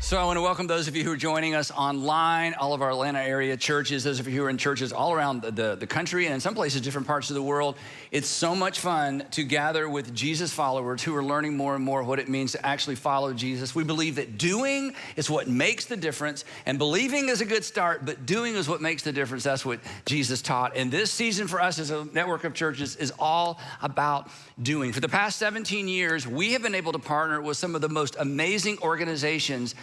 So I want to welcome those of you who are joining us online, all of our Atlanta area churches, those of you who are in churches all around the country and in some places, different parts of the world. It's so much fun to gather with Jesus followers who are learning more and more what it means to actually follow Jesus. We believe that doing is what makes the difference, and believing is a good start, but doing is what makes the difference. That's what Jesus taught. And this season for us as a network of churches is all about doing. For the past 17 years, we have been able to partner with some of the most amazing organizations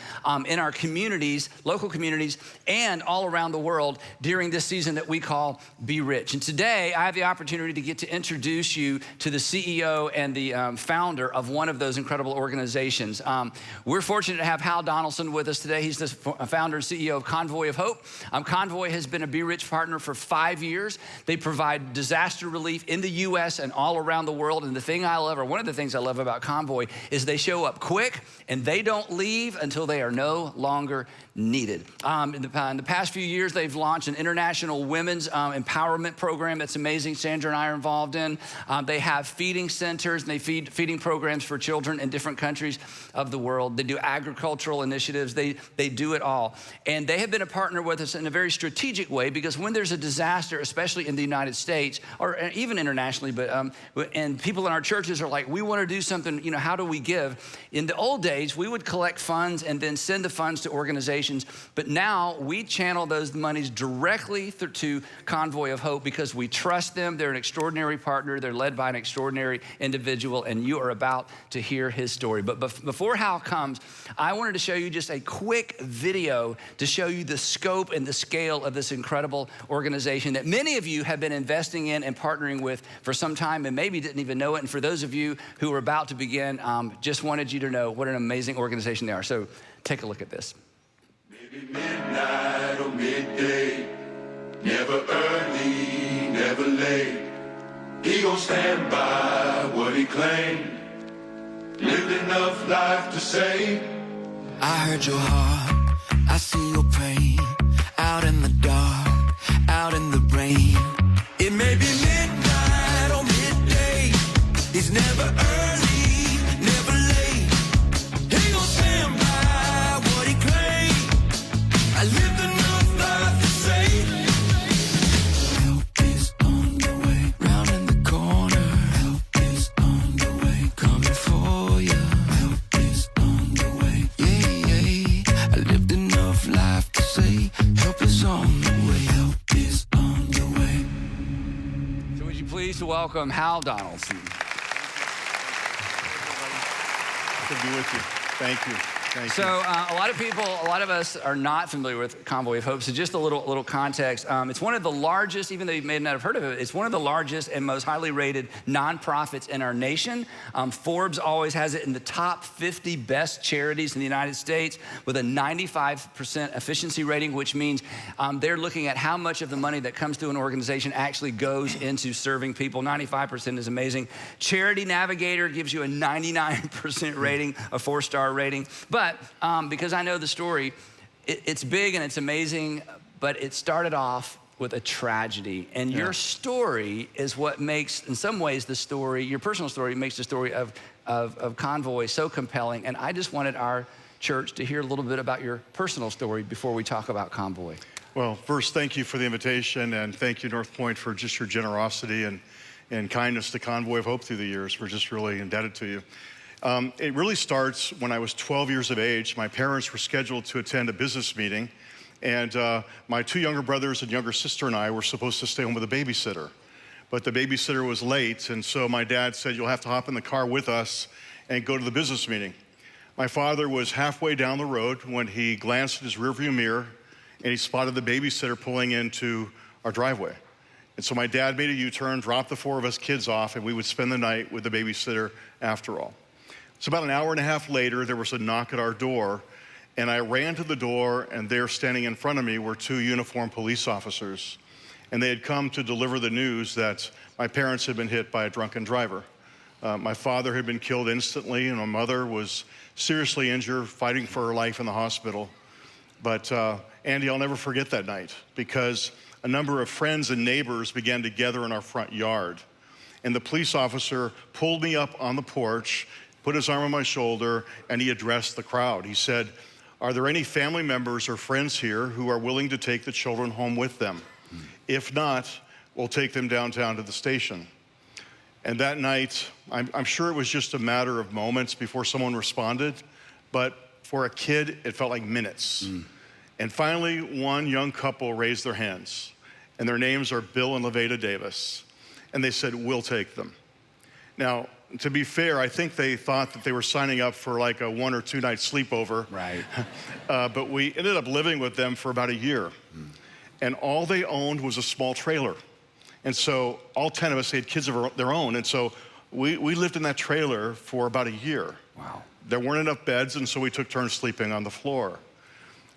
in our communities, local communities, and all around the world during this season that we call Be Rich. And today, I have the opportunity to get to introduce you to the CEO and the founder of one of those incredible organizations. We're fortunate to have Hal Donaldson with us today. He's the founder and CEO of Convoy of Hope. Convoy has been a Be Rich partner for 5 years. They provide disaster relief in the U.S. and all around the world. And the thing I love, or one of the things I love about Convoy, is they show up quick and they don't leave until they are no longer needed. In the past few years, they've launched an international women's empowerment program that's amazing. Sandra and I are involved in. They have feeding centers, and they feeding programs for children in different countries of the world. They do agricultural initiatives. They do it all. And they have been a partner with us in a very strategic way, because when there's a disaster, especially in the United States, or even internationally, and people in our churches are like, we want to do something, how do we give? In the old days, we would collect funds and then send the funds to organizations, but now we channel those monies directly to Convoy of Hope because we trust them. They're an extraordinary partner. They're led by an extraordinary individual, and you are about to hear his story. But before Hal comes, I wanted to show you just a quick video to show you the scope and the scale of this incredible organization that many of you have been investing in and partnering with for some time and maybe didn't even know it. And for those of you who are about to begin, just wanted you to know what an amazing organization they are. So take a look at this. Maybe midnight or midday, never early, never late. He gon' stand by what he claimed, lived enough life to say, I heard your heart, I see your pain, out in the dark, out in the rain. It may be midnight or midday, he's never early, never late. He gon' stand by what he claimed, I lived enough life to say, help is on the way, round in the corner, help is on the way, coming for you, help is on the way, yeah, I lived enough life to say, help is on the way, help is on the way. So would you please welcome Hal Donaldson. Good to be with you. Thank you. Thank So you. a lot of us are not familiar with Convoy of Hope. So just a little context. It's one of the largest, even though you may not have heard of it, it's one of the largest and most highly rated nonprofits in our nation. Forbes always has it in the top 50 best charities in the United States with a 95% efficiency rating, which means they're looking at how much of the money that comes through an organization actually goes into serving people. 95% is amazing. Charity Navigator gives you a 99% rating, a 4-star rating. But because I know the story, it's big and it's amazing, but it started off with a tragedy. And your story is what makes, in some ways, the story, your personal story makes the story of Convoy so compelling. And I just wanted our church to hear a little bit about your personal story before we talk about Convoy. Well, first, thank you for the invitation, and thank you, North Point, for just your generosity and kindness to Convoy of Hope through the years. We're just really indebted to you. It really starts when I was 12 years of age. My parents were scheduled to attend a business meeting, and my 2 younger brothers and younger sister and I were supposed to stay home with a babysitter. But the babysitter was late, and so my dad said, you'll have to hop in the car with us and go to the business meeting. My father was halfway down the road when he glanced at his rearview mirror, and he spotted the babysitter pulling into our driveway. And so my dad made a U-turn, dropped the 4 of us kids off, and we would spend the night with the babysitter after all. So about an hour and a half later, there was a knock at our door, and I ran to the door, and there standing in front of me were 2 uniformed police officers. And they had come to deliver the news that my parents had been hit by a drunken driver. My father had been killed instantly, and my mother was seriously injured, fighting for her life in the hospital. But Andy, I'll never forget that night, because a number of friends and neighbors began to gather in our front yard. And the police officer pulled me up on the porch, put his arm on my shoulder, and he addressed the crowd. He said, are there any family members or friends here who are willing to take the children home with them? If not, we'll take them downtown to the station. And that night, I'm sure it was just a matter of moments before someone responded, but for a kid, it felt like minutes. And finally, one young couple raised their hands, and their names are Bill and Levada Davis. And they said, we'll take them. Now, to be fair, I think they thought that they were signing up for like a 1 or 2 night sleepover. Right. But we ended up living with them for about a year. And all they owned was a small trailer. And so all 10 of us had kids of their own. And so we lived in that trailer for about a year. Wow. There weren't enough beds, and so we took turns sleeping on the floor.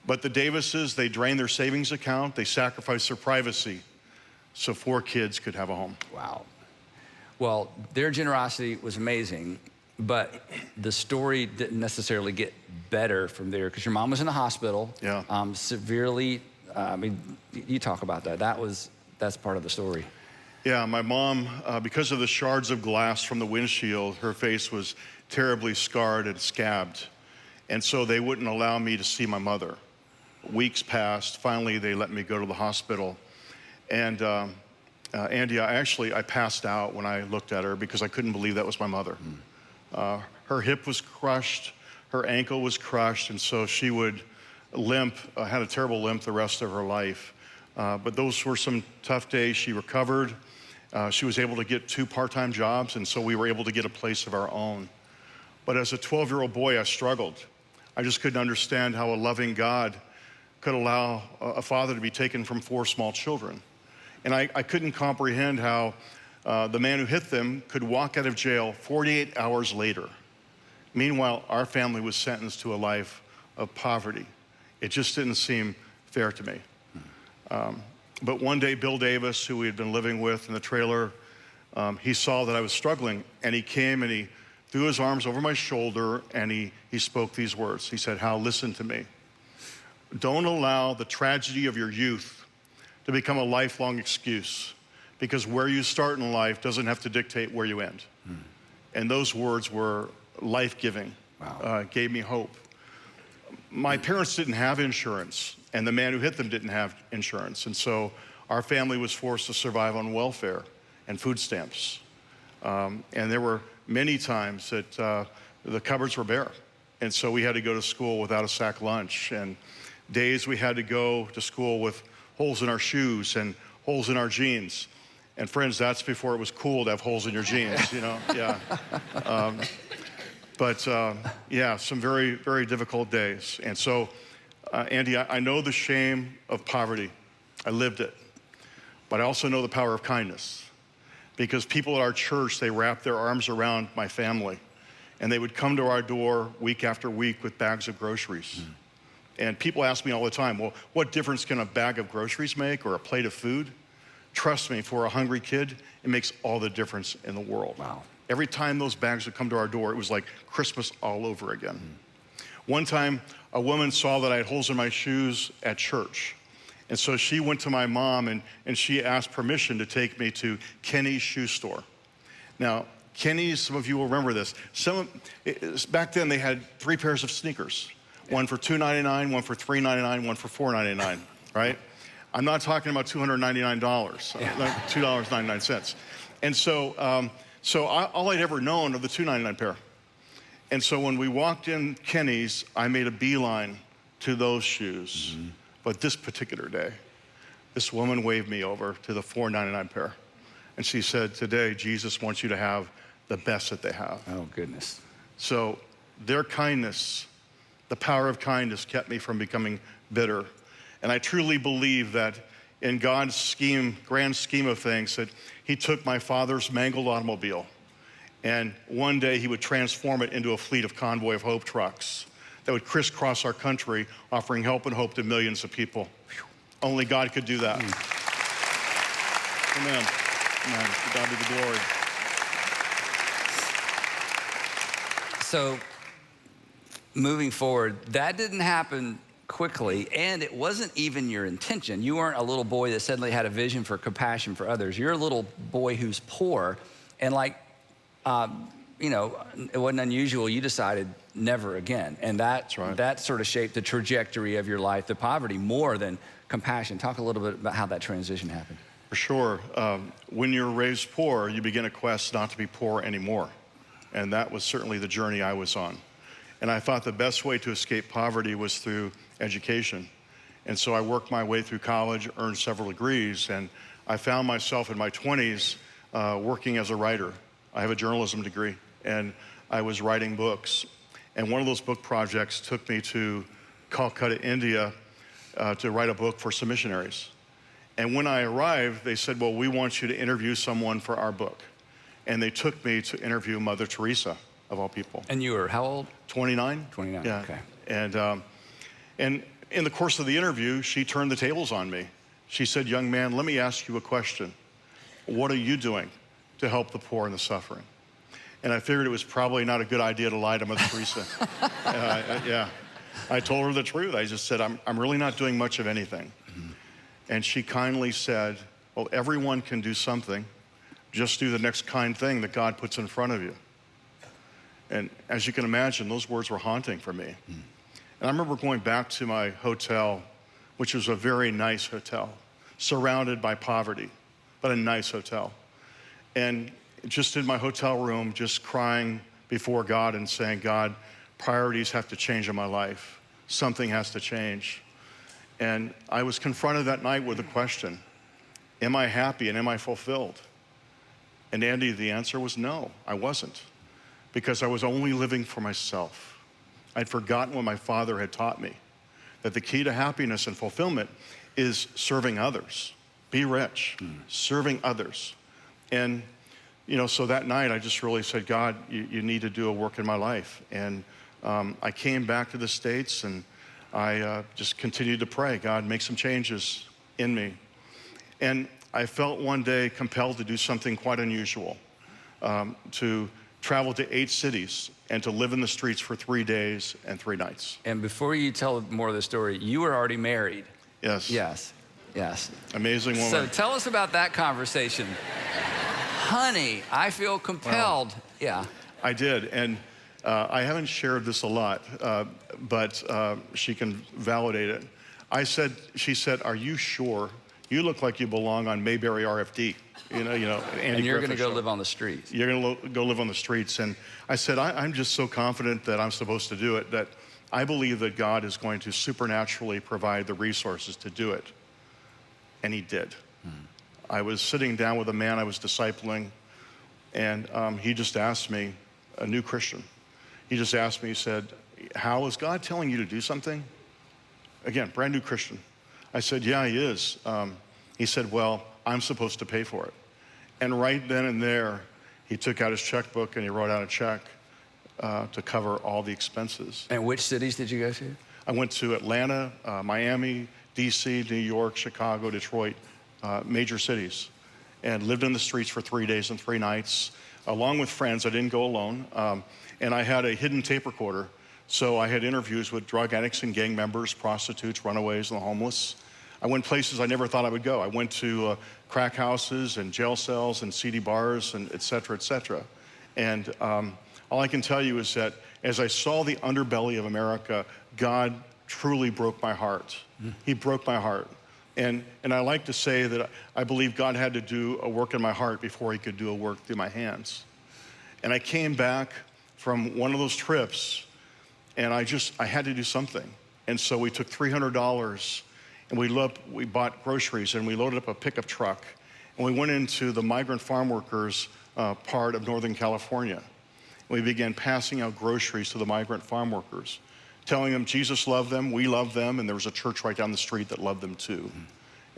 But the Davises, they drained their savings account. They sacrificed their privacy so 4 kids could have a home. Wow. Well, their generosity was amazing, but the story didn't necessarily get better from there because your mom was in the hospital. Yeah. Severely, I mean, you talk about that. That's part of the story. Yeah, my mom, because of the shards of glass from the windshield, her face was terribly scarred and scabbed. And so they wouldn't allow me to see my mother. Weeks passed. Finally, they let me go to the hospital. And Andy, I passed out when I looked at her because I couldn't believe that was my mother. Her hip was crushed, her ankle was crushed, and so she would limp, had a terrible limp the rest of her life. But those were some tough days. She recovered. She was able to get 2 part-time jobs, and so we were able to get a place of our own. But as a 12-year-old boy, I struggled. I just couldn't understand how a loving God could allow a father to be taken from 4 small children. And I couldn't comprehend how the man who hit them could walk out of jail 48 hours later. Meanwhile, our family was sentenced to a life of poverty. It just didn't seem fair to me. But one day, Bill Davis, who we had been living with in the trailer, he saw that I was struggling, and he came and he threw his arms over my shoulder, and he spoke these words. He said, Hal, listen to me. Don't allow the tragedy of your youth to become a lifelong excuse, because where you start in life doesn't have to dictate where you end. And those words were life-giving. Wow. Gave me hope. My parents didn't have insurance, and the man who hit them didn't have insurance. And so our family was forced to survive on welfare and food stamps. And there were many times that the cupboards were bare. And so we had to go to school without a sack lunch, and days we had to go to school with holes in our shoes and holes in our jeans. And friends, that's before it was cool to have holes in your jeans, you know? Yeah. Yeah, some very, very difficult days. And so, Andy, I know the shame of poverty. I lived it. But I also know the power of kindness, because people at our church, they wrapped their arms around my family, and they would come to our door week after week with bags of groceries. And people ask me all the time, well, what difference can a bag of groceries make, or a plate of food? Trust me, for a hungry kid, it makes all the difference in the world. Wow. Every time those bags would come to our door, it was like Christmas all over again. One time, a woman saw that I had holes in my shoes at church. And so she went to my mom and she asked permission to take me to Kenny's shoe store. Now, Kenny's, some of you will remember this. Back then, they had 3 pairs of sneakers. One for $2.99, one for $3.99, one for $4.99, right? I'm not talking about $299, $2.99. And so, all I'd ever known of the $2.99 pair. And so when we walked in Kenny's, I made a beeline to those shoes. But this particular day, this woman waved me over to the $4.99 pair. And she said, today, Jesus wants you to have the best that they have. Oh, goodness. So their kindness, the power of kindness, kept me from becoming bitter. And I truly believe that in God's scheme, grand scheme of things, that he took my father's mangled automobile, and one day he would transform it into a fleet of Convoy of Hope trucks that would crisscross our country, offering help and hope to millions of people. Only God could do that. Amen. Amen. To God be the glory. So, moving forward, that didn't happen quickly, and it wasn't even your intention. You weren't a little boy that suddenly had a vision for compassion for others. You're a little boy who's poor, and it wasn't unusual. You decided never again. And That's right. that sort of shaped the trajectory of your life, the poverty, more than compassion. Talk a little bit about how that transition happened. For sure. When you're raised poor, you begin a quest not to be poor anymore. And that was certainly the journey I was on. And I thought the best way to escape poverty was through education. And so I worked my way through college, earned several degrees, and I found myself in my 20s working as a writer. I have a journalism degree, and I was writing books. And one of those book projects took me to Calcutta, India, to write a book for some missionaries. And when I arrived, they said, well, we want you to interview someone for our book. And they took me to interview Mother Teresa, of all people. And you were how old? 29. 29, yeah. okay. And in the course of the interview, she turned the tables on me. She said, young man, let me ask you a question. What are you doing to help the poor and the suffering? And I figured it was probably not a good idea to lie to Mother Teresa. Yeah, I told her the truth. I just said, I'm really not doing much of anything. Mm-hmm. And she kindly said, well, everyone can do something. Just do the next kind thing that God puts in front of you. And as you can imagine, those words were haunting for me. Mm. And I remember going back to my hotel, which was a very nice hotel, surrounded by poverty, but a nice hotel. And just in my hotel room, just crying before God and saying, God, priorities have to change in my life. Something has to change. And I was confronted that night with a question, am I happy and am I fulfilled? And Andy, the answer was no, I wasn't, because I was only living for myself. I'd forgotten what my father had taught me, that the key to happiness and fulfillment is serving others. Be rich, serving others. And so that night I just really said, God, you need to do a work in my life. And I came back to the States and I just continued to pray, God, make some changes in me. And I felt one day compelled to do something quite unusual, to travel to 8 cities and to live in the streets for 3 days and 3 nights. And before you tell more of the story, you were already married. Yes. Yes, yes. Amazing woman. So tell us about that conversation. Honey, I feel compelled. Well, yeah. I did, and I haven't shared this a lot, but she can validate it. She said, are you sure? You look like you belong on Mayberry RFD. Andy and you're going to go show. live on the streets. You're going to go live on the streets. And I said, I'm just so confident that I'm supposed to do it, that I believe that God is going to supernaturally provide the resources to do it. And he did. I was sitting down with a man I was discipling, and he just asked me, a new Christian, he just asked me, he said, Hal, is God telling you to do something? Again, brand new Christian. I said, yeah, he is. He said, well, I'm supposed to pay for it. And right then and there, he took out his checkbook and he wrote out a check to cover all the expenses. And which cities did you go to? I went to Atlanta, Miami, DC, New York, Chicago, Detroit, major cities, and lived in the streets for 3 days and 3 nights, along with friends. I didn't go alone. And I had a hidden tape recorder. So I had interviews with drug addicts and gang members, prostitutes, runaways, and the homeless. I went places I never thought I would go. I went to crack houses and jail cells and seedy bars and et cetera, et cetera. And all I can tell you is that as I saw the underbelly of America, God truly broke my heart. He broke my heart. And I like to say that I believe God had to do a work in my heart before he could do a work through my hands. And I came back from one of those trips, and I had to do something. And so we took $300 and we bought groceries and we loaded up a pickup truck and we went into the migrant farm workers part of Northern California. And we began passing out groceries to the migrant farm workers, telling them Jesus loved them, we love them, and there was a church right down the street that loved them too.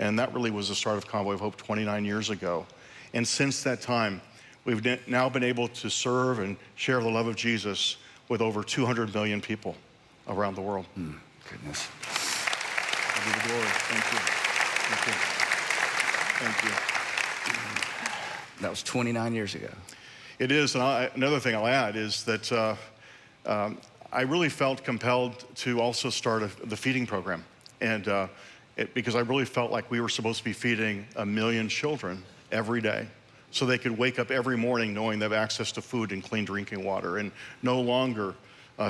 And that really was the start of Convoy of Hope 29 years ago. And since that time, we've now been able to serve and share the love of Jesus with over 200 million people around the world. Goodness. I give you glory. Thank you. Thank you. Thank you. That was 29 years ago. It is, and another thing I'll add is that I really felt compelled to also start the feeding program. And because I really felt like we were supposed to be feeding 1 million children every day. so they could wake up every morning knowing they have access to food and clean drinking water, and no longer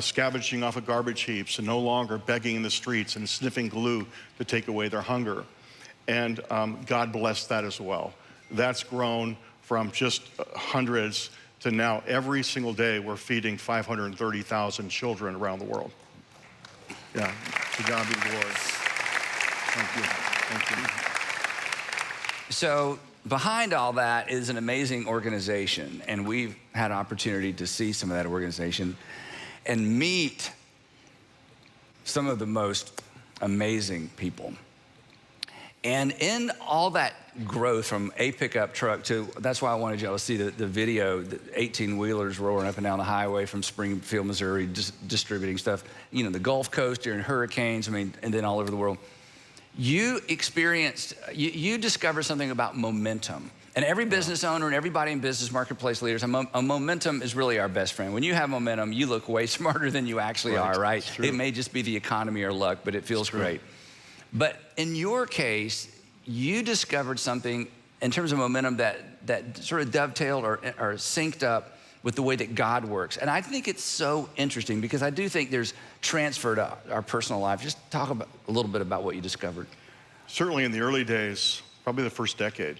scavenging off of garbage heaps, and no longer begging in the streets and sniffing glue to take away their hunger. And God blessed that as well. That's grown from just hundreds to now every single day we're feeding 530,000 children around the world. Yeah, to God be the glory. Thank you. Thank you. So behind all that is an amazing organization, and we've had opportunity to see some of that organization and meet some of the most amazing people. And in all that growth from a pickup truck to, that's why I wanted y'all to see the video, the 18-wheelers roaring up and down the highway from Springfield, Missouri, just distributing stuff, the Gulf Coast during hurricanes, and then all over the world. You experienced, you discovered something about momentum. And every business owner and everybody in business, marketplace leaders, a momentum is really our best friend. When you have momentum, you look way smarter than you actually are, right? It may just be the economy or luck, but it feels great. But in your case, you discovered something in terms of momentum that sort of dovetailed or synced up with the way that God works. And I think it's so interesting because I do think there's transfer to our personal life. Just talk about a little bit about what you discovered. Certainly in the early days, probably the first decade,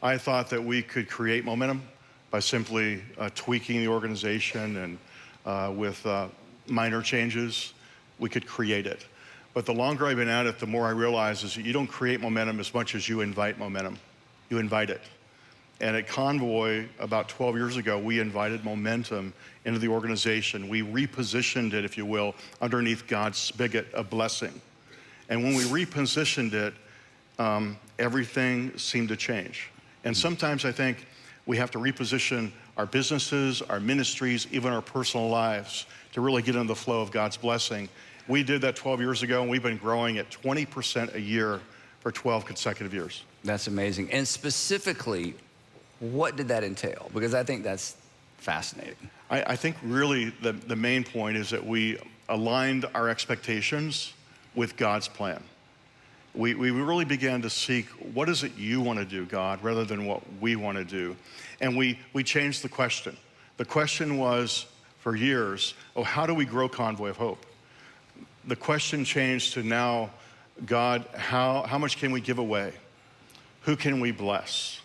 I thought that we could create momentum by simply tweaking the organization and with minor changes, we could create it. But the longer I've been at it, the more I realize is that you don't create momentum as much as you invite momentum. You invite it. And at Convoy, about 12 years ago, we invited momentum into the organization. We repositioned it, if you will, underneath God's spigot of blessing. And when we repositioned it, everything seemed to change. And sometimes I think we have to reposition our businesses, our ministries, even our personal lives to really get into the flow of God's blessing. We did that 12 years ago, and we've been growing at 20% a year for 12 consecutive years. That's amazing. And specifically, what did that entail? Because I think that's fascinating. I think really the main point is that we aligned our expectations with God's plan. We really began to seek, what is it you want to do, God, rather than what we want to do. And we changed the question. The question was, for years, how do we grow Convoy of Hope? The question changed to now, God, how much can we give away? Who can we bless?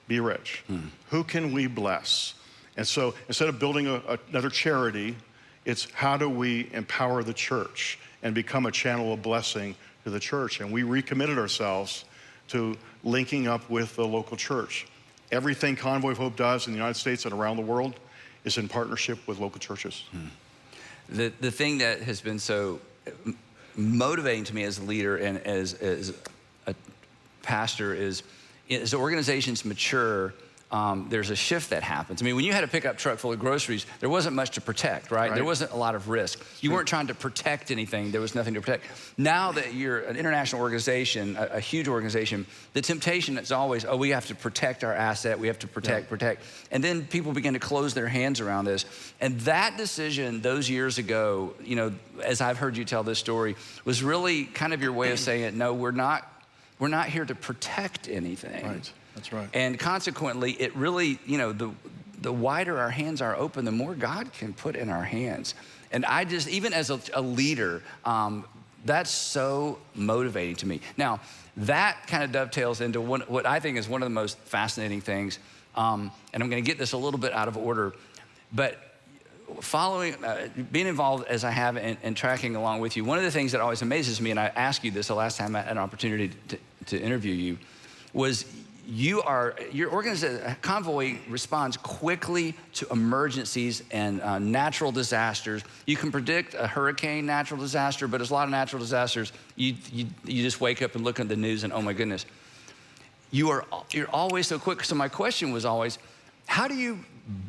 Be rich. Who can we bless? And so instead of building another charity, it's how do we empower the church and become a channel of blessing to the church? And we recommitted ourselves to linking up with the local church. Everything Convoy of Hope does in the United States and around the world is in partnership with local churches. The thing that has been so motivating to me as a leader and as a pastor is, as organizations mature, there's a shift that happens. When you had a pickup truck full of groceries, there wasn't much to protect, right? There wasn't a lot of risk. You weren't trying to protect anything. There was nothing to protect. Now that you're an international organization, a huge organization, the temptation is always, we have to protect our asset. We have to protect. And then people begin to close their hands around this. And that decision those years ago, as I've heard you tell this story, was really kind of your way of saying it, no, we're not here to protect anything. Right. That's right. And consequently, it really, the wider our hands are open, the more God can put in our hands. And I just, even as a leader, that's so motivating to me. Now, that kind of dovetails into what I think is one of the most fascinating things. And I'm going to get this a little bit out of order, but following, being involved as I have and tracking along with you, one of the things that always amazes me, and I asked you this the last time I had an opportunity to interview you, was your organization, Convoy, responds quickly to emergencies and natural disasters. You can predict a hurricane, natural disaster, but there's a lot of natural disasters. You just wake up and look at the news and, oh my goodness. You're always so quick. So my question was always, how do you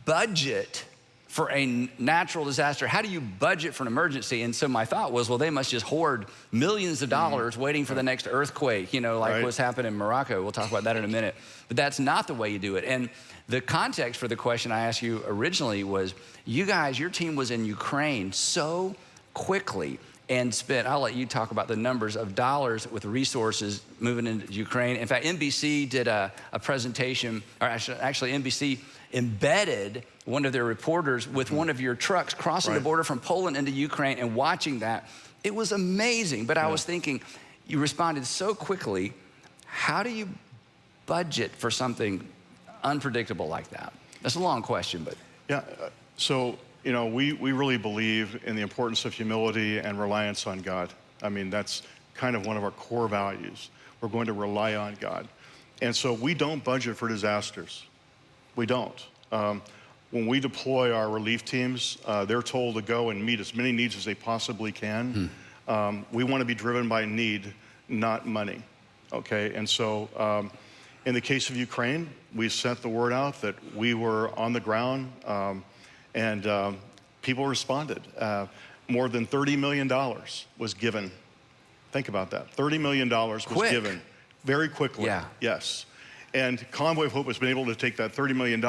budget for a natural disaster? How do you budget for an emergency? And so my thought was, well, they must just hoard millions of dollars waiting for the next earthquake, like what's happened in Morocco. We'll talk about that in a minute. But that's not the way you do it. And the context for the question I asked you originally was, you guys, your team was in Ukraine so quickly. and spent, I'll let you talk about the numbers of dollars with resources moving into Ukraine. In fact, NBC did a presentation, or actually NBC embedded one of their reporters with one of your trucks crossing the border from Poland into Ukraine and watching that. It was amazing, but I was thinking, you responded so quickly. How do you budget for something unpredictable like that? That's a long question, but. Yeah, so, you know, we really believe in the importance of humility and reliance on God. I mean, that's kind of one of our core values. We're going to rely on God. And so we don't budget for disasters. We don't. When we deploy our relief teams, they're told to go and meet as many needs as they possibly can. We want to be driven by need, not money, okay? And so in the case of Ukraine, we sent the word out that we were on the ground, and people responded. More than $30 million was given. Think about that. $30 million was given very quickly. Yeah. Yes. And Convoy of Hope has been able to take that $30 million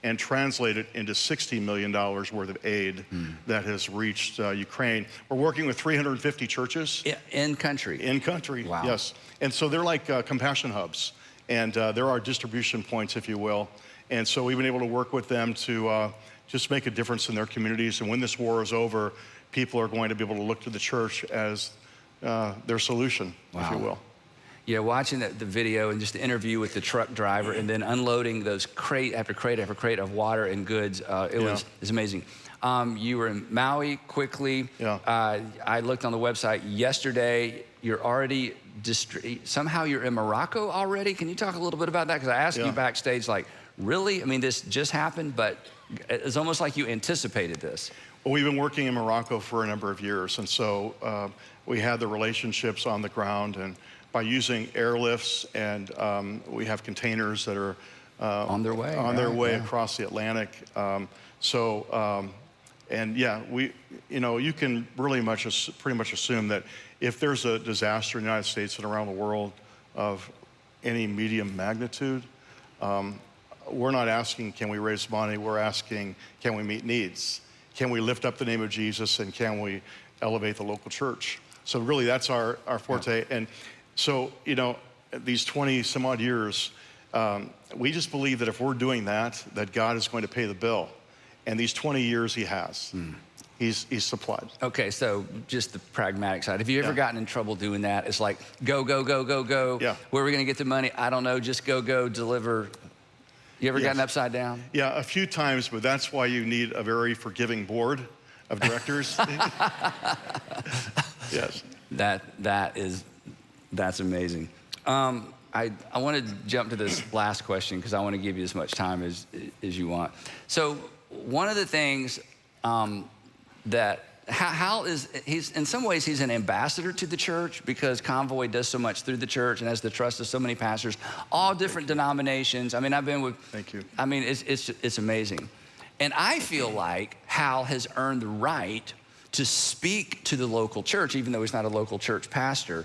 and translate it into $60 million worth of aid that has reached Ukraine. We're working with 350 churches. In country? In country, wow. Yes. And so they're like compassion hubs. And there are distribution points, if you will. And so we've been able to work with them to just make a difference in their communities. And when this war is over, people are going to be able to look to the church as their solution, if you will. Yeah, watching the video and just the interview with the truck driver and then unloading those crate after crate after crate of water and goods, it's amazing. You were in Maui quickly. Yeah. I looked on the website yesterday. You're already, somehow you're in Morocco already. Can you talk a little bit about that? Because I asked you backstage, like, really? I mean, this just happened, but it's almost like you anticipated this. Well, we've been working in Morocco for a number of years. And so we had the relationships on the ground, and by using airlifts, and we have containers that are on their way across the Atlantic. And yeah, you can really pretty much assume that if there's a disaster in the United States and around the world of any medium magnitude, we're not asking, can we raise money? We're asking, can we meet needs? Can we lift up the name of Jesus, and can we elevate the local church? So really, that's our forte. And so, these 20 some odd years, we just believe that if we're doing that God is going to pay the bill. And these 20 years he has. He's supplied. Okay, so just the pragmatic side. Have you ever gotten in trouble doing that? It's like, go, go, go, go, go. Yeah. Where are we going to get the money? I don't know, just go, go, deliver. You ever gotten upside down? Yeah, a few times, but that's why you need a very forgiving board of directors. Yes. That's amazing. I want to jump to this last question because I want to give you as much time as you want. So one of the things that Hal is, in some ways he's an ambassador to the church because Convoy does so much through the church and has the trust of so many pastors, all different denominations. I mean, I've been with. Thank you. I mean, it's amazing. And I feel like Hal has earned the right to speak to the local church, even though he's not a local church pastor,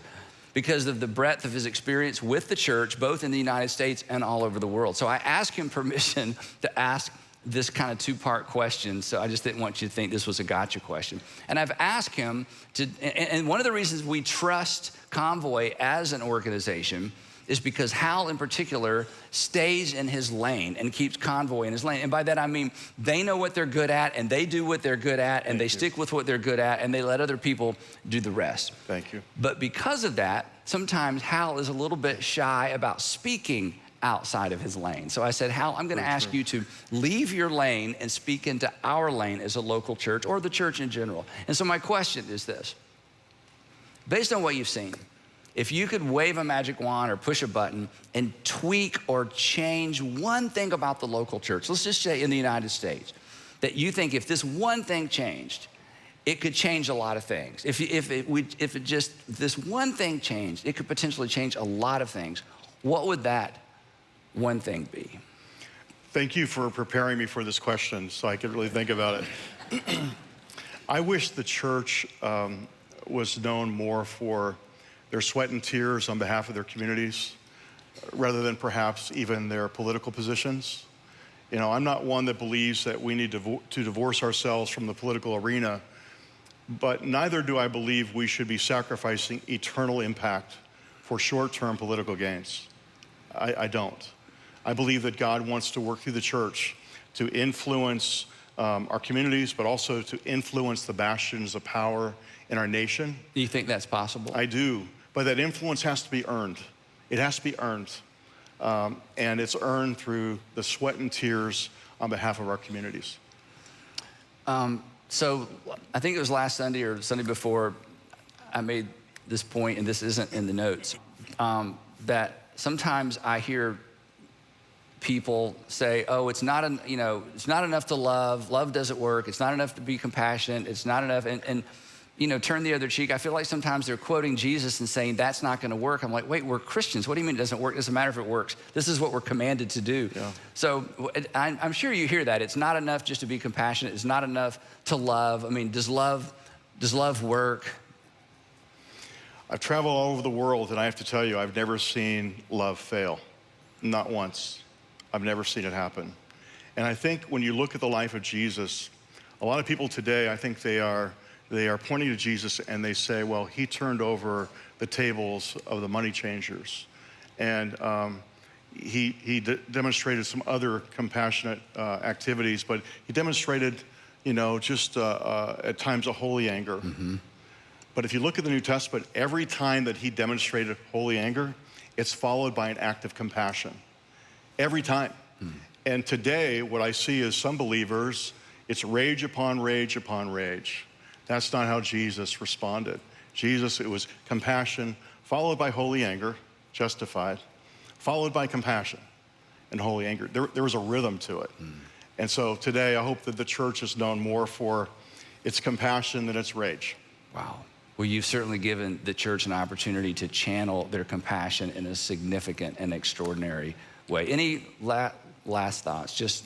because of the breadth of his experience with the church, both in the United States and all over the world. So I asked him permission to ask this kind of two-part question, so I just didn't want you to think this was a gotcha question. And I've asked him to, and one of the reasons we trust Convoy as an organization is because Hal in particular stays in his lane and keeps Convoy in his lane. And by that I mean they know what they're good at and they do what they're good at and they stick with what they're good at and they let other people do the rest. Thank you. But because of that, sometimes Hal is a little bit shy about speaking outside of his lane. So I said, Hal, I'm gonna ask you to leave your lane and speak into our lane as a local church or the church in general. And so my question is this: based on what you've seen, if you could wave a magic wand or push a button and tweak or change one thing about the local church, let's just say in the United States, that you think if this one thing changed, it could change a lot of things. If this one thing changed, it could potentially change a lot of things. What would that one thing be? Thank you for preparing me for this question so I could really think about it. I wish the church was known more for their sweat and tears on behalf of their communities, rather than perhaps even their political positions. I'm not one that believes that we need to divorce ourselves from the political arena, But neither do I believe we should be sacrificing eternal impact for short-term political gains. I don't. I believe that God wants to work through the church to influence our communities, but also to influence the bastions of power in our nation. Do you think that's possible? I do, but that influence has to be earned. It has to be earned, and it's earned through the sweat and tears on behalf of our communities. So I think it was last Sunday or Sunday before, I made this point, and this isn't in the notes, that sometimes I hear people say, "Oh, it's not enough to love. Love doesn't work. It's not enough to be compassionate. It's not enough." And turn the other cheek. I feel like sometimes they're quoting Jesus and saying that's not going to work. I'm like, wait, we're Christians. What do you mean it doesn't work? It doesn't matter if it works. This is what we're commanded to do. Yeah. So I'm sure you hear that. It's not enough just to be compassionate. It's not enough to love. I mean, does love work? I've traveled all over the world, and I have to tell you, I've never seen love fail. Not once. I've never seen it happen. And I think when you look at the life of Jesus, a lot of people today, I think they are pointing to Jesus and they say, well, he turned over the tables of the money changers. And he demonstrated some other compassionate activities, but he demonstrated, just at times a holy anger. Mm-hmm. But if you look at the New Testament, every time that he demonstrated holy anger, it's followed by an act of compassion. Every time. Mm. And today, what I see is some believers, it's rage upon rage upon rage. That's not how Jesus responded. Jesus, it was compassion, followed by holy anger, justified, followed by compassion and holy anger. There was a rhythm to it. Mm. And so today, I hope that the church is known more for its compassion than its rage. Wow. Well, you've certainly given the church an opportunity to channel their compassion in a significant and extraordinary way. Any last thoughts?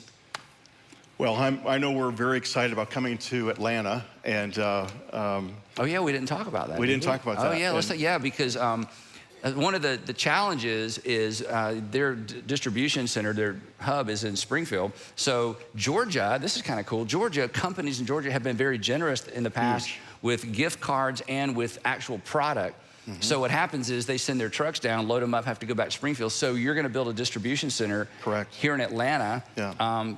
Well, I know we're very excited about coming to Atlanta, and oh yeah, we didn't talk about that. We didn't talk about that. Oh yeah, because one of the challenges is their distribution center, their hub is in Springfield. So Georgia, this is kind of cool. Georgia companies in Georgia have been very generous in the past with gift cards and with actual product. Mm-hmm. So what happens is they send their trucks down, load them up, have to go back to Springfield. So you're going to build a distribution center here in Atlanta,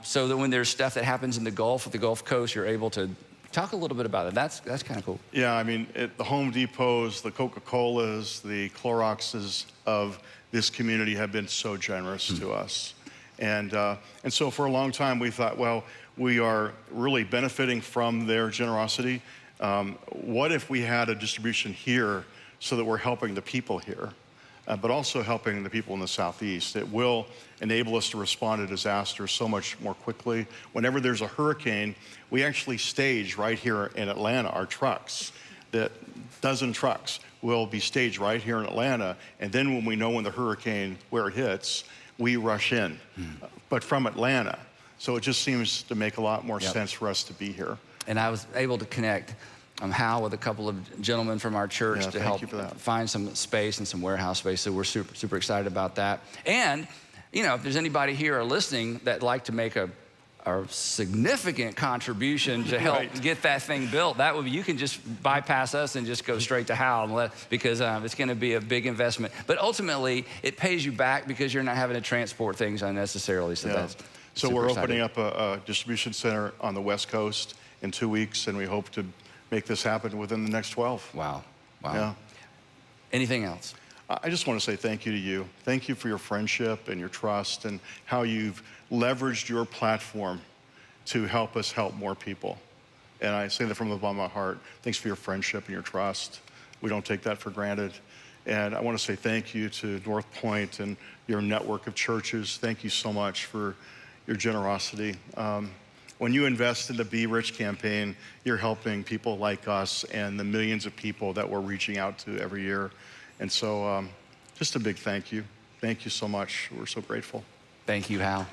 so that when there's stuff that happens in the Gulf, the Gulf Coast, you're able to talk a little bit about it. That's kind of cool. Yeah, I mean, the Home Depots, the Coca-Colas, the Cloroxes of this community have been so generous to us. And so for a long time we thought, well, we are really benefiting from their generosity. What if we had a distribution here so that we're helping the people here, but also helping the people in the Southeast? It will enable us to respond to disasters so much more quickly. Whenever there's a hurricane, we actually stage right here in Atlanta our trucks. That dozen trucks will be staged right here in Atlanta, and then when we know when the hurricane, where it hits, we rush in, but from Atlanta. So it just seems to make a lot more sense for us to be here. And I was able to connect Hal with a couple of gentlemen from our church to help find some space and some warehouse space. So we're super, super excited about that. And, if there's anybody here or listening that'd like to make a significant contribution to help get that thing built, that would be, you can just bypass us and just go straight to Hal because it's going to be a big investment. But ultimately, it pays you back because you're not having to transport things unnecessarily. So that's so we're opening up a distribution center on the West Coast in 2 weeks, and we hope to make this happen within the next 12. Wow. Yeah. Anything else? I just want to say thank you to you. Thank you for your friendship and your trust and how you've leveraged your platform to help us help more people. And I say that from the bottom of my heart. Thanks for your friendship and your trust. We don't take that for granted. And I want to say thank you to North Point and your network of churches. Thank you so much for your generosity. When you invest in the Be Rich campaign, you're helping people like us and the millions of people that we're reaching out to every year. And so just a big thank you. Thank you so much. We're so grateful. Thank you, Hal.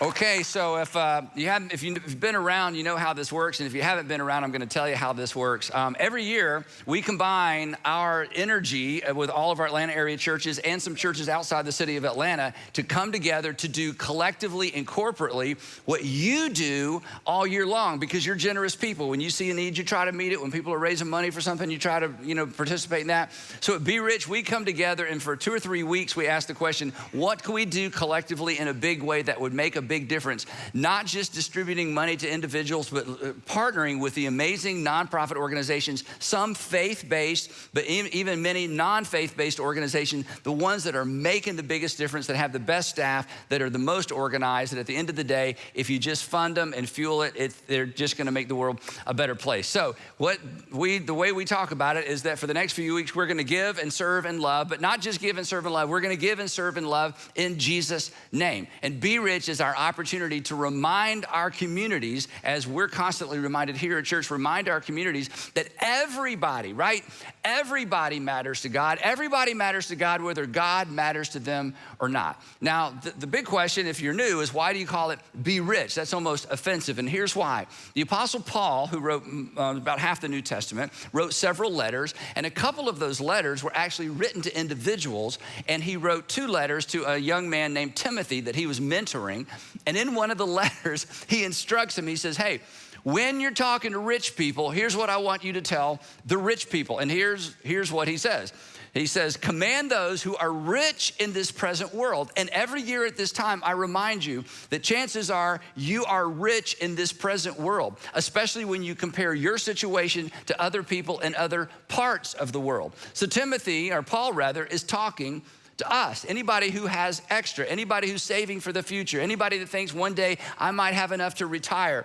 Okay, so if you've been around, you know how this works, and if you haven't been around, I'm going to tell you how this works. Every year, we combine our energy with all of our Atlanta area churches and some churches outside the city of Atlanta to come together to do collectively and corporately what you do all year long, because you're generous people. When you see a need, you try to meet it. When people are raising money for something, you try to participate in that. So at Be Rich, we come together, and for 2 or 3 weeks, we ask the question, what can we do collectively in a big way that would make a big difference? Not just distributing money to individuals, but partnering with the amazing nonprofit organizations, some faith-based, but even many non-faith-based organizations, the ones that are making the biggest difference, that have the best staff, that are the most organized, that at the end of the day, if you just fund them and fuel it, they're just gonna make the world a better place. So the way we talk about it is that for the next few weeks, we're gonna give and serve and love, but not just give and serve and love, we're gonna give and serve and love in Jesus' name. And Be Rich is our opportunity to remind our communities, as we're constantly reminded here at church, remind our communities that everybody, right? Everybody matters to God. Everybody matters to God, whether God matters to them or not. Now, the big question, if you're new, is why do you call it Be Rich? That's almost offensive, and here's why. The Apostle Paul, who wrote about half the New Testament, wrote several letters, and a couple of those letters were actually written to individuals, and he wrote 2 letters to a young man named Timothy that he was mentoring. And in one of the letters, he instructs him, he says, hey, when you're talking to rich people, here's what I want you to tell the rich people. And here's what he says. He says, command those who are rich in this present world. And every year at this time, I remind you that chances are you are rich in this present world, especially when you compare your situation to other people in other parts of the world. So Timothy, or Paul rather, is talking to us, anybody who has extra, anybody who's saving for the future, anybody that thinks one day I might have enough to retire.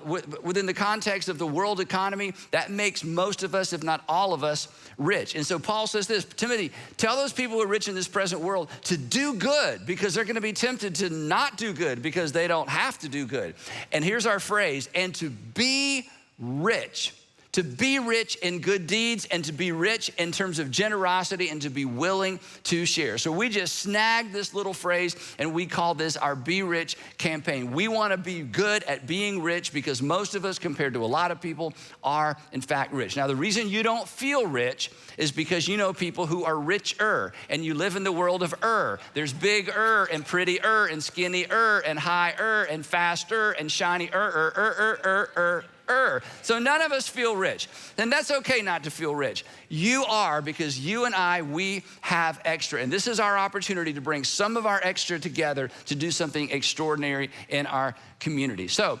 Within the context of the world economy, that makes most of us, if not all of us, rich. And so Paul says this, Timothy, tell those people who are rich in this present world to do good, because they're gonna be tempted to not do good because they don't have to do good. And here's our phrase, and to be rich. To be rich in good deeds, and to be rich in terms of generosity, and to be willing to share. So we just snagged this little phrase, and we call this our Be Rich campaign. We wanna be good at being rich, because most of us, compared to a lot of people, are in fact rich. Now, the reason you don't feel rich is because you know people who are richer, and you live in the world of There's big-er and pretty-er and skinny-er and high-er and faster and shiny-er. So none of us feel rich. And that's okay not to feel rich. You are, because you and I, we have extra. And this is our opportunity to bring some of our extra together to do something extraordinary in our community. So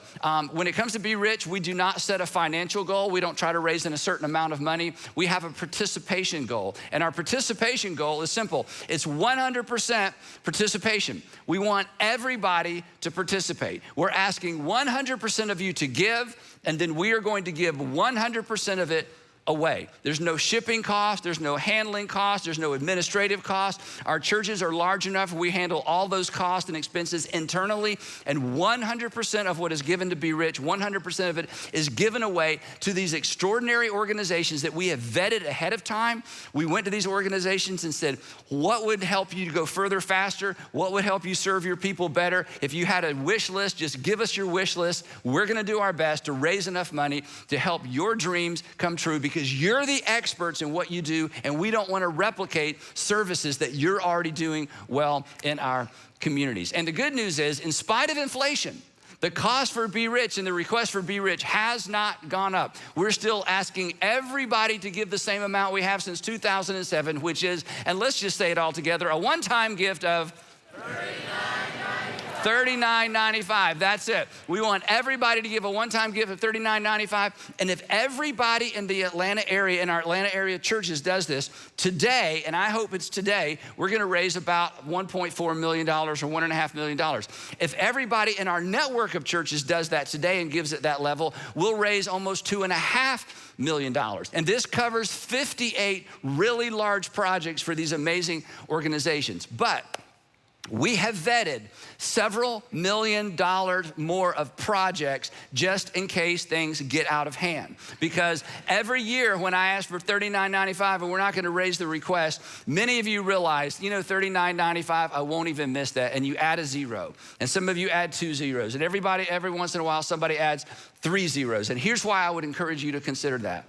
when it comes to Be Rich, we do not set a financial goal. We don't try to raise in a certain amount of money. We have a participation goal. And our participation goal is simple. It's 100% participation. We want everybody to participate. We're asking 100% of you to give, and then we are going to give 100% of it away. There's no shipping cost, there's no handling cost, there's no administrative cost. Our churches are large enough, we handle all those costs and expenses internally, and 100% of what is given to Be Rich, 100% of it is given away to these extraordinary organizations that we have vetted ahead of time. We went to these organizations and said, what would help you to go further faster? What would help you serve your people better? If you had a wish list, just give us your wish list. We're gonna do our best to raise enough money to help your dreams come true, because you're the experts in what you do, and we don't want to replicate services that you're already doing well in our communities. And the good news is, in spite of inflation, the cost for Be Rich and the request for Be Rich has not gone up. We're still asking everybody to give the same amount we have since 2007, which is, and let's just say it all together, a one-time gift of $39.95, that's it. We want everybody to give a one-time gift of $39.95, and if everybody in the Atlanta area, in our Atlanta area churches does this, today, and I hope it's today, we're gonna raise about $1.4 million or $1.5 million. If everybody in our network of churches does that today and gives at that level, we'll raise almost $2.5 million. And this covers 58 really large projects for these amazing organizations. But We have vetted several $1 million more of projects just in case things get out of hand. Because every year when I ask for $39.95 and we're not gonna raise the request, many of you realize, $39.95, I won't even miss that, and you add a zero. And some of you add 2 zeros. And every once in a while, somebody adds 3 zeros. And here's why I would encourage you to consider that.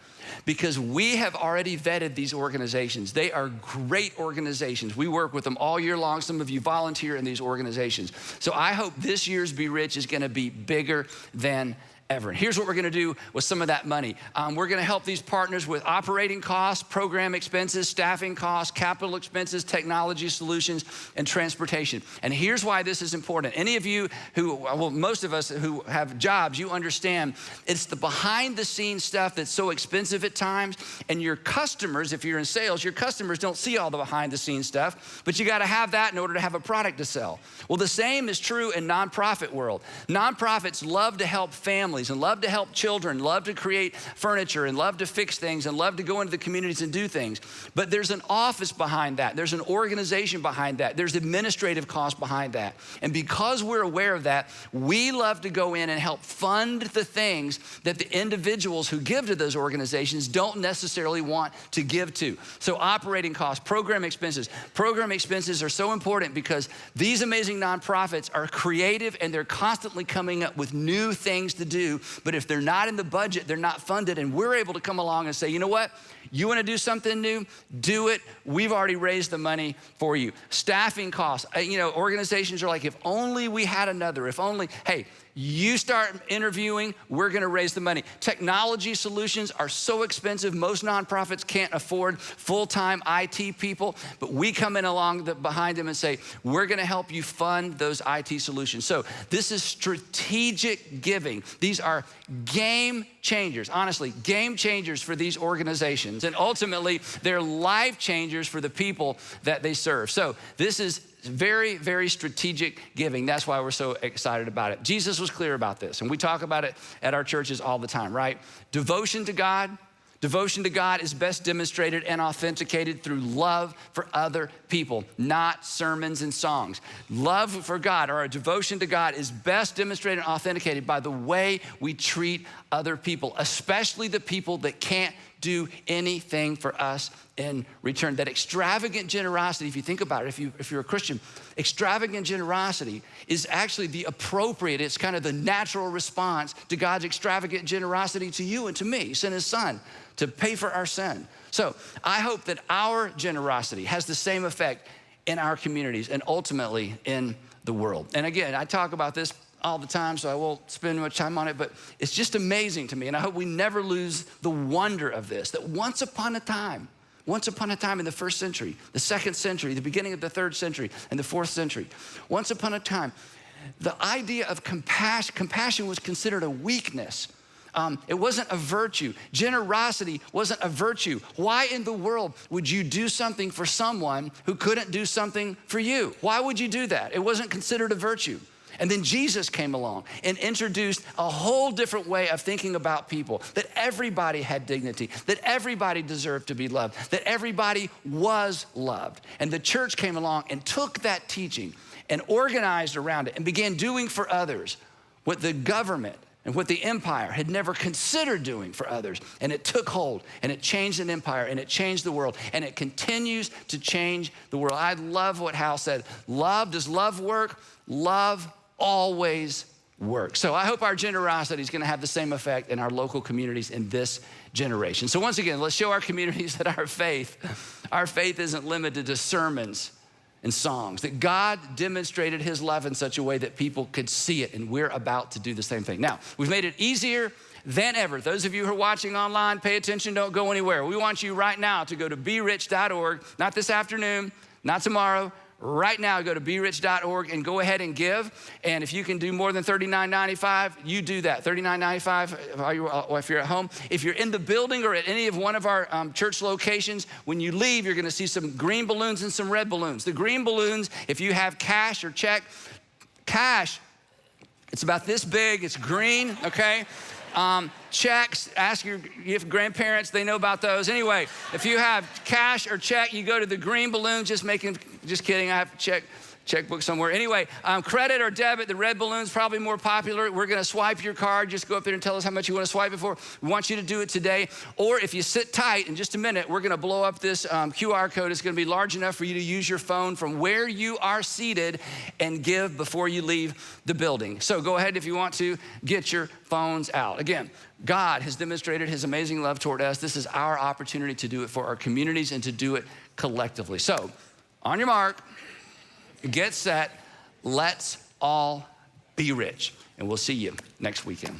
Because we have already vetted these organizations. They are great organizations. We work with them all year long. Some of you volunteer in these organizations. So I hope this year's Be Rich is gonna be bigger than ever. And here's what we're gonna do with some of that money. We're gonna help these partners with operating costs, program expenses, staffing costs, capital expenses, technology solutions, and transportation. And here's why this is important. Any of you most of us who have jobs, you understand it's the behind the scenes stuff that's so expensive at times, and your customers, if you're in sales, your customers don't see all the behind the scenes stuff, but you gotta have that in order to have a product to sell. Well, the same is true in nonprofit world. Nonprofits love to help families and love to help children, love to create furniture and love to fix things and love to go into the communities and do things. But there's an office behind that. There's an organization behind that. There's administrative costs behind that. And because we're aware of that, we love to go in and help fund the things that the individuals who give to those organizations don't necessarily want to give to. So operating costs, program expenses. Program expenses are so important because these amazing nonprofits are creative and they're constantly coming up with new things to do. But if they're not in the budget, they're not funded, and we're able to come along and say, you know what? You wanna do something new? Do it. We've already raised the money for you. Staffing costs. Organizations are like, if only we had another, if only, hey, you start interviewing, we're gonna raise the money. Technology solutions are so expensive, most nonprofits can't afford full-time IT people, but we come in along behind them and say, we're gonna help you fund those IT solutions. So this is strategic giving. These are game changers, honestly, game changers for these organizations. And ultimately, they're life changers for the people that they serve. So this is very, very strategic giving. That's why we're so excited about it. Jesus was clear about this, and we talk about it at our churches all the time, right? Devotion to God is best demonstrated and authenticated through love for other people, not sermons and songs. Love for God, or our devotion to God, is best demonstrated and authenticated by the way we treat other people, especially the people that can't do anything for us in return. That extravagant generosity, if you think about it, if you're a Christian, extravagant generosity is actually the appropriate, it's kind of the natural response to God's extravagant generosity to you and to me. He sent his son to pay for our sin. So I hope that our generosity has the same effect in our communities and ultimately in the world. And again, I talk about this all the time, so I won't spend much time on it, but it's just amazing to me, and I hope we never lose the wonder of this, that once upon a time in the first century, the second century, the beginning of the third century, and the fourth century, once upon a time, the idea of compassion was considered a weakness. It wasn't a virtue. Generosity wasn't a virtue. Why in the world would you do something for someone who couldn't do something for you? Why would you do that? It wasn't considered a virtue. And then Jesus came along and introduced a whole different way of thinking about people, that everybody had dignity, that everybody deserved to be loved, that everybody was loved. And the church came along and took that teaching and organized around it and began doing for others what the government and what the empire had never considered doing for others. And it took hold, and it changed an empire, and it changed the world, and it continues to change the world. I love what Hal said. Does love work? Love always works. So I hope our generosity is gonna have the same effect in our local communities in this generation. So once again, let's show our communities that our faith isn't limited to sermons and songs, that God demonstrated his love in such a way that people could see it, and we're about to do the same thing. Now, we've made it easier than ever. Those of you who are watching online, pay attention, don't go anywhere. We want you right now to go to berich.org, not this afternoon, not tomorrow, right now, go to berich.org and go ahead and give. And if you can do more than $39.95, you do that. $39.95 if you're at home. If you're in the building or at any of one of our church locations, when you leave, you're gonna see some green balloons and some red balloons. The green balloons, if you have cash or check, cash, it's about this big, it's green, okay? checks, ask your grandparents, they know about those. Anyway, if you have cash or check, you go to the green balloon, just kidding, I have checkbook somewhere. Anyway, credit or debit, the red balloon's probably more popular. We're gonna swipe your card. Just go up there and tell us how much you wanna swipe it for. We want you to do it today. Or if you sit tight, in just a minute, we're gonna blow up this QR code. It's gonna be large enough for you to use your phone from where you are seated and give before you leave the building. So go ahead if you want to, get your phones out. Again, God has demonstrated his amazing love toward us. This is our opportunity to do it for our communities and to do it collectively. So, on your mark, get set, let's all be rich. And we'll see you next weekend.